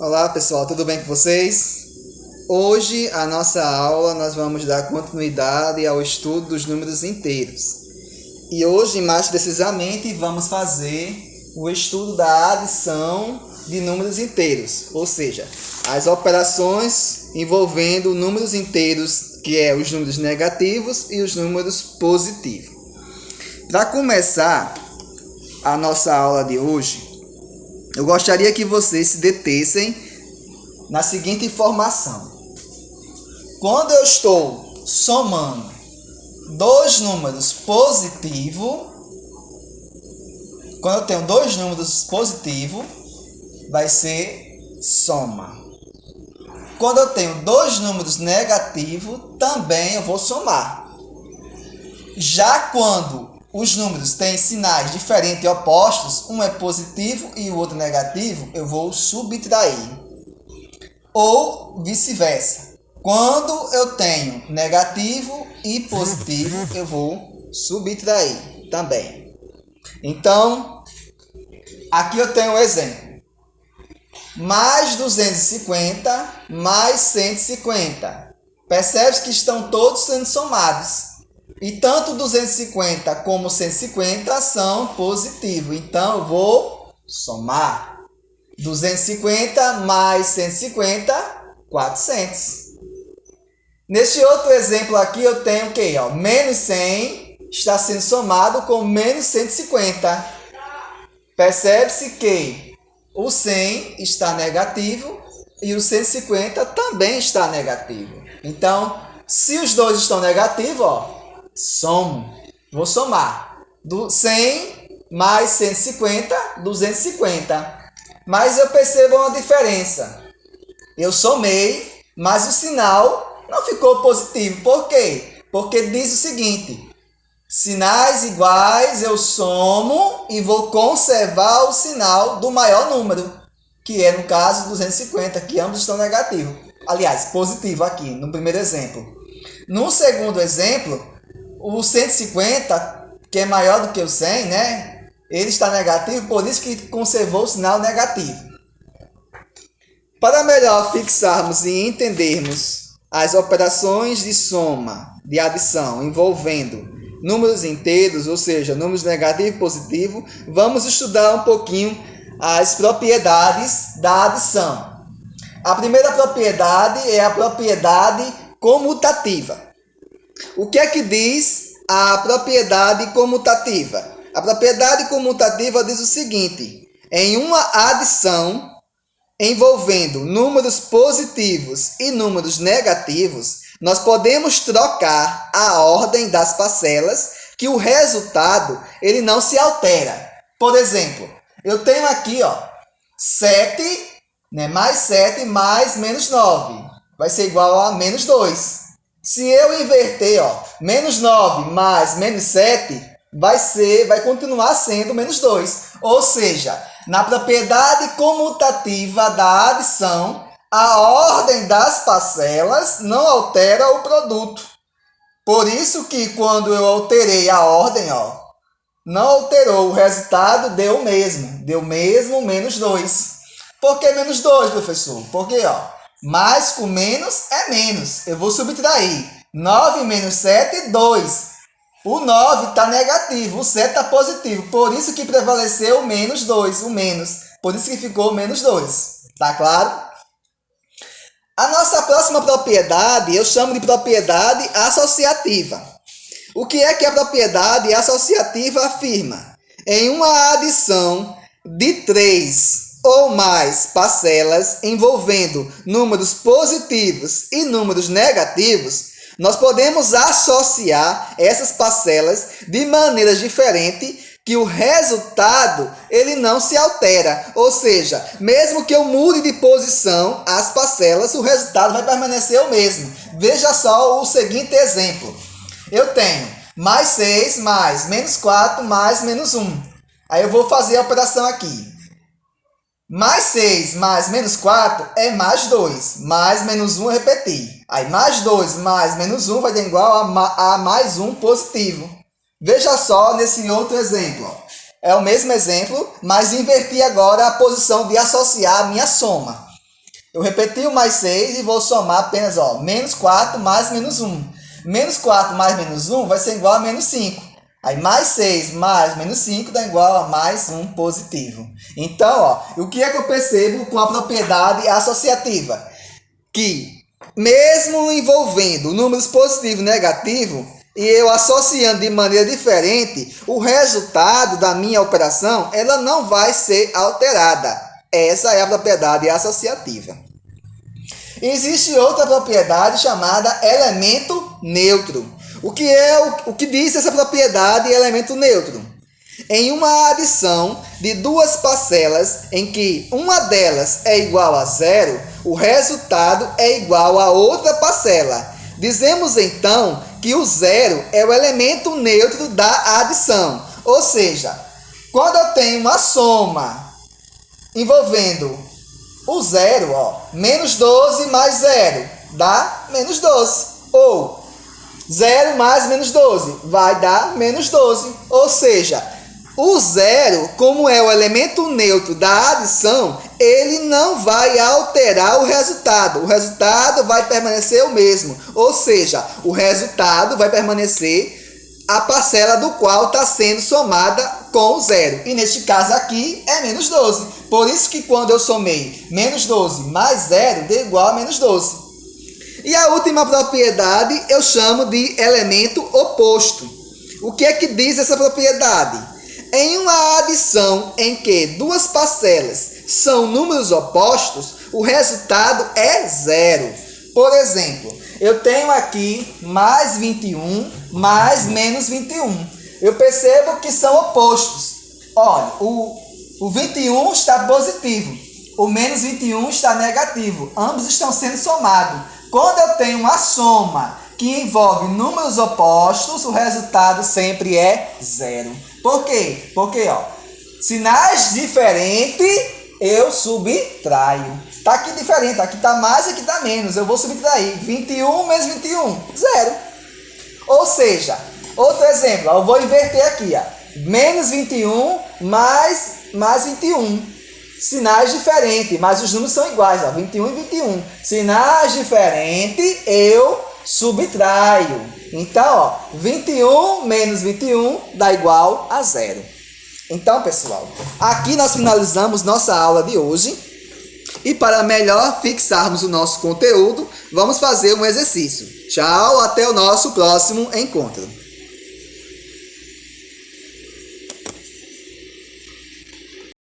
Olá pessoal, tudo bem com vocês? Hoje a nossa aula nós vamos dar continuidade ao estudo dos números inteiros. E hoje, mais precisamente, vamos fazer o estudo da adição de números inteiros, ou seja, as operações envolvendo números inteiros, que é os números negativos e os números positivos. Para começar a nossa aula de hoje, eu gostaria que vocês se detessem na seguinte informação. Quando eu estou somando dois números positivos, quando eu tenho dois números positivos, vai ser soma. Quando eu tenho dois números negativos, também eu vou somar. Já quando os números têm sinais diferentes e opostos, um é positivo e o outro negativo, eu vou subtrair. Ou vice-versa. Quando eu tenho negativo e positivo, eu vou subtrair também. Então, aqui eu tenho um exemplo. Mais 250 mais 150. Percebe que estão todos sendo somados. E tanto 250 como 150 são positivos. Então, eu vou somar. 250 mais 150, 400. Neste outro exemplo aqui, eu tenho o quê? Menos 100 está sendo somado com menos 150. Percebe-se que o 100 está negativo e o 150 também está negativo. Então, se os dois estão negativos, somo. Vou somar. 100 mais 150, 250. Mas eu percebo uma diferença. Eu somei, mas o sinal não ficou positivo. Por quê? Porque diz o seguinte: sinais iguais eu somo e vou conservar o sinal do maior número, que é no caso 250, que ambos estão negativos. Aliás, positivo aqui, no primeiro exemplo. No segundo exemplo, o 150, que é maior do que o 100, né? Ele está negativo, por isso que conservou o sinal negativo. Para melhor fixarmos e entendermos as operações de soma, de adição, envolvendo números inteiros, ou seja, números negativos e positivos, vamos estudar um pouquinho as propriedades da adição. A primeira propriedade é a propriedade comutativa. O que é que diz a propriedade comutativa? A propriedade comutativa diz o seguinte: em uma adição envolvendo números positivos e números negativos, nós podemos trocar a ordem das parcelas, que o resultado ele não se altera. Por exemplo, eu tenho aqui 7, mais 7 mais menos 9, vai ser igual a menos 2. Se eu inverter, menos 9 mais menos 7, vai continuar sendo menos 2. Ou seja, na propriedade comutativa da adição, a ordem das parcelas não altera o produto. Por isso que quando eu alterei a ordem, não alterou, o resultado deu o mesmo. Deu mesmo menos 2. Por que menos 2, professor? Porque, mais com menos é menos. Eu vou subtrair. 9 menos 7, 2. O 9 está negativo, o 7 está positivo. Por isso que prevaleceu o menos 2, o menos. Por isso que ficou menos 2. Tá claro? A nossa próxima propriedade eu chamo de propriedade associativa. O que é que a propriedade associativa afirma? Em uma adição de 3 ou mais parcelas envolvendo números positivos e números negativos, nós podemos associar essas parcelas de maneiras diferentes, que o resultado ele não se altera. Ou seja, mesmo que eu mude de posição as parcelas, o resultado vai permanecer o mesmo. Veja só o seguinte exemplo. Eu tenho mais 6 mais menos 4 mais menos 1. Aí eu vou fazer a operação aqui. Mais 6 mais menos 4 é mais 2. Mais menos 1 eu repeti. Aí mais 2 mais menos 1 vai dar igual a mais 1 positivo. Veja só nesse outro exemplo. É o mesmo exemplo, mas inverti agora a posição de associar a minha soma. Eu repeti o mais 6 e vou somar apenas, ó, menos 4 mais menos 1. Menos 4 mais menos 1 vai ser igual a menos 5. Aí, mais 6 mais menos 5 dá igual a mais 1 positivo. Então, ó, o que é que eu percebo com a propriedade associativa? Que, mesmo envolvendo números positivos e negativos, e eu associando de maneira diferente, o resultado da minha operação, ela não vai ser alterada. Essa é a propriedade associativa. Existe outra propriedade chamada elemento neutro. O que diz essa propriedade elemento neutro? Em uma adição de duas parcelas em que uma delas é igual a zero, o resultado é igual a outra parcela. Dizemos então que o zero é o elemento neutro da adição. Ou seja, quando eu tenho uma soma envolvendo o zero, ó, menos 12 mais 0 dá menos 12. Ou 0 mais menos 12 vai dar menos 12. Ou seja, o zero, como é o elemento neutro da adição, ele não vai alterar o resultado. O resultado vai permanecer o mesmo. Ou seja, o resultado vai permanecer a parcela do qual está sendo somada com o zero. E neste caso aqui é menos 12. Por isso que quando eu somei menos 12 mais 0, deu igual a menos 12. E a última propriedade eu chamo de elemento oposto. O que é que diz essa propriedade? Em uma adição em que duas parcelas são números opostos, o resultado é zero. Por exemplo, eu tenho aqui mais 21 mais menos 21. Eu percebo que são opostos. Olha, o 21 está positivo, o menos 21 está negativo. Ambos estão sendo somados. Quando eu tenho uma soma que envolve números opostos, o resultado sempre é zero. Por quê? Porque, ó, sinais diferentes, eu subtraio. Tá aqui diferente, aqui tá mais e aqui tá menos. Eu vou subtrair 21 menos 21, zero. Ou seja, outro exemplo, ó, eu vou inverter aqui, ó, menos 21 mais 21. Sinais diferentes, mas os números são iguais, ó, 21 e 21. Sinais diferentes, eu subtraio. Então, ó, 21 menos 21 dá igual a zero. Então, pessoal, aqui nós finalizamos nossa aula de hoje. E para melhor fixarmos o nosso conteúdo, vamos fazer um exercício. Tchau, até o nosso próximo encontro.